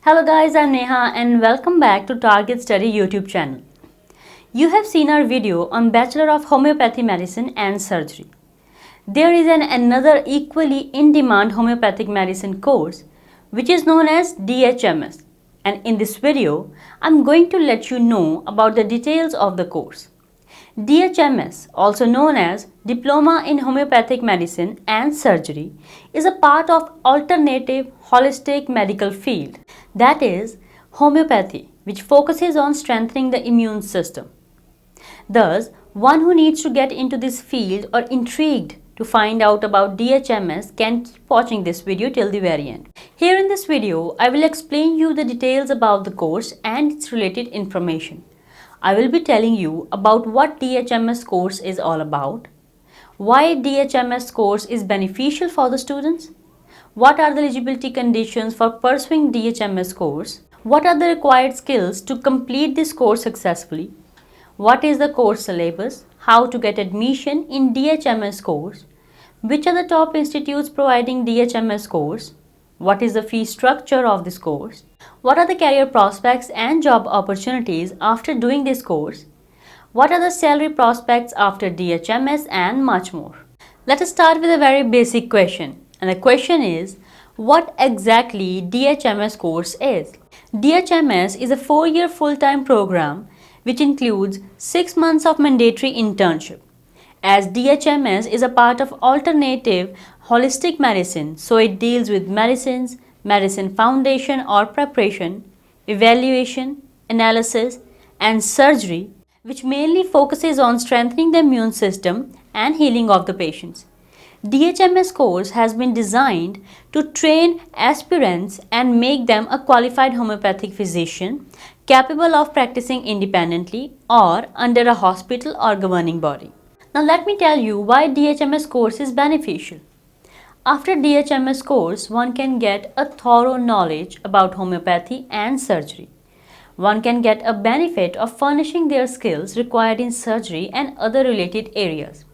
Hello guys, I'm Neha and welcome back to Target Study YouTube channel. You have seen our video on Bachelor of Homeopathy Medicine and Surgery. There is another equally in-demand homeopathic medicine course which is known as DHMS, and in this video I'm going to let you know about the details of the course. DHMS, also known as Diploma in Homeopathic Medicine and Surgery, is a part of alternative holistic medical field, that is homeopathy, which focuses on strengthening the immune system. Thus, one who needs to get into this field or intrigued to find out about DHMS can keep watching this video till the very end. Here in this video, I will explain you the details about the course and its related information. I will be telling you about what DHMS course is all about, why DHMS course is beneficial for the students, what are the eligibility conditions for pursuing DHMS course, what are the required skills to complete this course successfully, what is the course syllabus, how to get admission in DHMS course, which are the top institutes providing DHMS course, what is the fee structure of this course, what are the career prospects and job opportunities after doing this course, what are the salary prospects after DHMS, and much more. Let us start with a very basic question, and the question is, what exactly DHMS course is? DHMS is a 4-year full-time program which includes 6 months of mandatory internship. As DHMS is a part of alternative holistic medicine, so it deals with medicines, medicine foundation or preparation, evaluation, analysis, and surgery, which mainly focuses on strengthening the immune system and healing of the patients. DHMS course has been designed to train aspirants and make them a qualified homeopathic physician capable of practicing independently or under a hospital or governing body. Now let me tell you why DHMS course is beneficial. After DHMS course, one can get a thorough knowledge about homeopathy and surgery. One can get a benefit of furnishing their skills required in surgery and other related areas.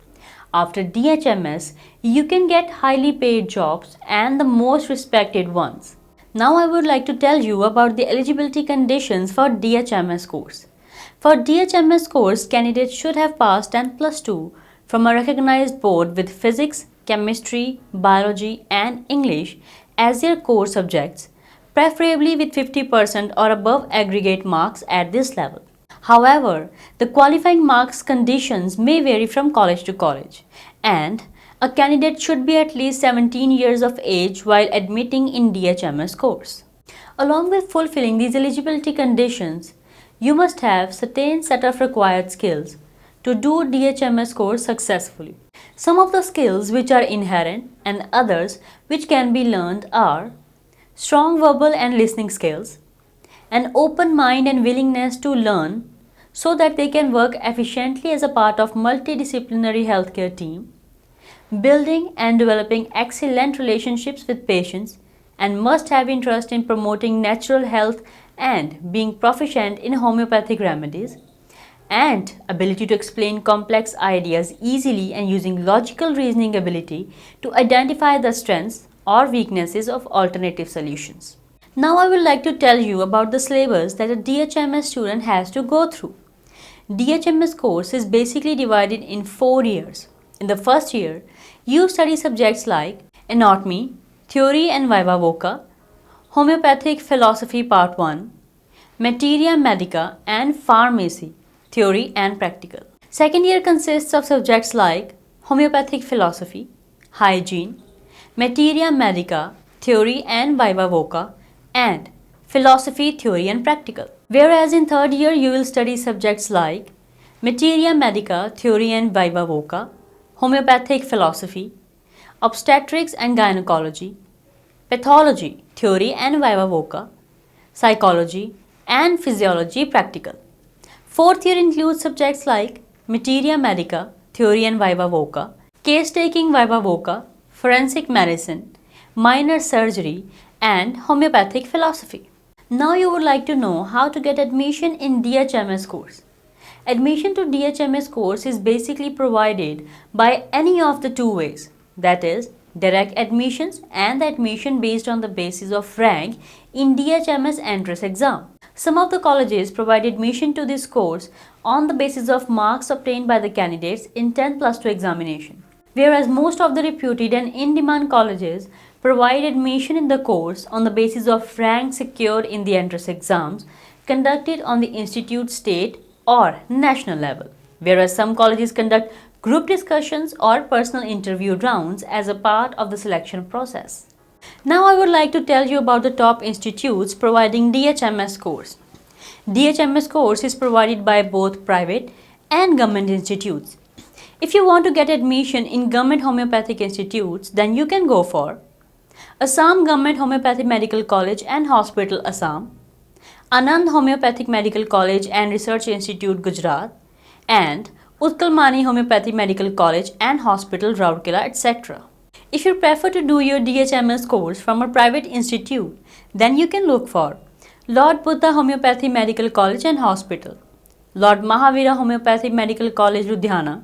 After DHMS, you can get highly paid jobs and the most respected ones. Now I would like to tell you about the eligibility conditions for DHMS course. For DHMS course, candidates should have passed 10+2 from a recognized board with physics, chemistry, biology, and English as their core subjects, preferably with 50% or above aggregate marks at this level. However, the qualifying marks conditions may vary from college to college, and a candidate should be at least 17 years of age while admitting in DHMS course. Along with fulfilling these eligibility conditions, you must have certain set of required skills to do DHMS course successfully. Some of the skills which are inherent and others which can be learned are strong verbal and listening skills, an open mind and willingness to learn so that they can work efficiently as a part of multidisciplinary healthcare team, building and developing excellent relationships with patients, and must have interest in promoting natural health and being proficient in homeopathic remedies, and ability to explain complex ideas easily and using logical reasoning ability to identify the strengths or weaknesses of alternative solutions. Now I would like to tell you about the syllabus that a DHMS student has to go through. DHMS course is basically divided in 4 years. In the first year, you study subjects like anatomy, theory and viva voca, homeopathic philosophy part 1, materia medica and pharmacy, theory and practical. Second year consists of subjects like homeopathic philosophy, hygiene, materia medica, theory and viva voca, and philosophy, theory and practical. Whereas in third year you will study subjects like materia medica, theory and viva voca, homeopathic philosophy, obstetrics and gynecology, pathology, theory and viva voca, psychology, and physiology practical. Fourth year includes subjects like materia medica, theory and viva voca, case taking viva voca, forensic medicine, minor surgery, and homeopathic philosophy. Now you would like to know how to get admission in DHMS course. Admission to DHMS course is basically provided by any of the two ways, that is direct admissions, and the admission based on the basis of rank in DHMS entrance exam. Some of the colleges provide admission to this course on the basis of marks obtained by the candidates in 10 plus 2 examination, whereas most of the reputed and in-demand colleges provide admission in the course on the basis of rank secured in the entrance exams conducted on the institute, state or national level, whereas some colleges conduct group discussions or personal interview rounds as a part of the selection process. Now I would like to tell you about the top institutes providing DHMS course. DHMS course is provided by both private and government institutes. If you want to get admission in government homeopathic institutes, then you can go for Assam Government Homeopathic Medical College and Hospital, Assam, Anand Homeopathic Medical College and Research Institute, Gujarat, and Utkal Mani Homeopathic Medical College and Hospital, Rourkela, etc. If you prefer to do your DHMS course from a private institute, then you can look for Lord Buddha Homeopathy Medical College and Hospital, Lord Mahavira Homeopathic Medical College, Ludhiana,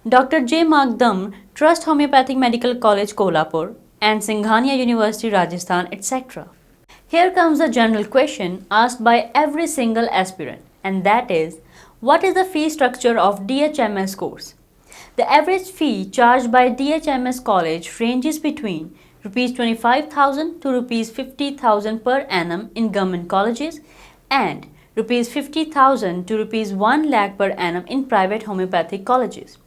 Dr. J. Magdam Trust Homeopathic Medical College, Kolhapur, and Singhania University, Rajasthan, etc. Here comes a general question asked by every single aspirant, and that is, what is the fee structure of DHMS course? The average fee charged by DHMS college ranges between Rs 25,000 to Rs 50,000 per annum in government colleges and Rs 50,000 to Rs 1 lakh per annum in private homeopathic colleges.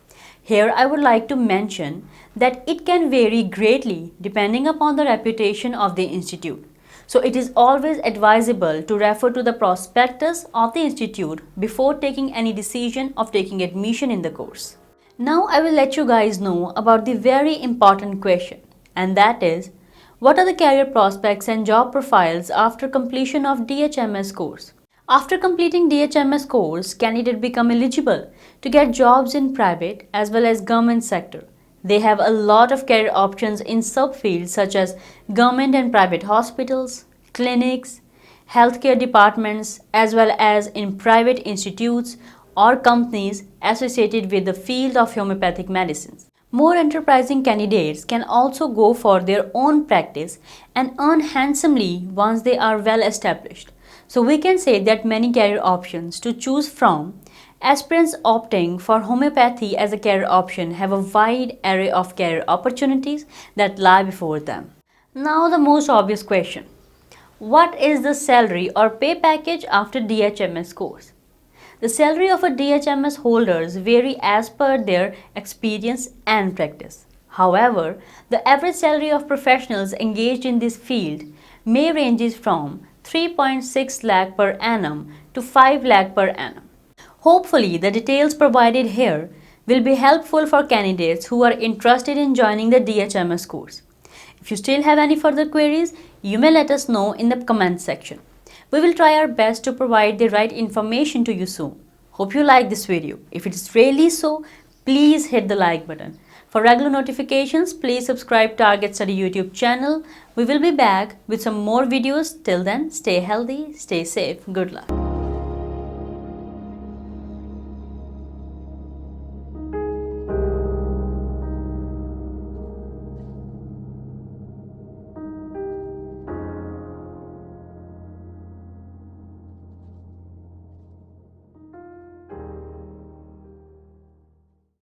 Here I would like to mention that it can vary greatly depending upon the reputation of the institute. So it is always advisable to refer to the prospectus of the institute before taking any decision of taking admission in the course. Now I will let you guys know about the very important question, and that is, what are the career prospects and job profiles after completion of DHMS course? After completing DHMS course, candidates become eligible to get jobs in private as well as government sector. They have a lot of career options in subfields such as government and private hospitals, clinics, healthcare departments, as well as in private institutes or companies associated with the field of homeopathic medicines. More enterprising candidates can also go for their own practice and earn handsomely once they are well established. So we can say that many career options to choose from. Aspirants opting for homeopathy as a career option have a wide array of career opportunities that lie before them. Now the most obvious question. What is the salary or pay package after DHMS course? The salary of a DHMS holders vary as per their experience and practice. However, the average salary of professionals engaged in this field may ranges from 3.6 lakh per annum to 5 lakh per annum. Hopefully, the details provided here will be helpful for candidates who are interested in joining the DHMS course. If you still have any further queries, you may let us know in the comment section. We will try our best to provide the right information to you soon. Hope you like this video. If it is really so, please hit the like button. For regular notifications, please subscribe to Target Study YouTube channel. We will be back with some more videos. Till then, stay healthy, stay safe. Good luck.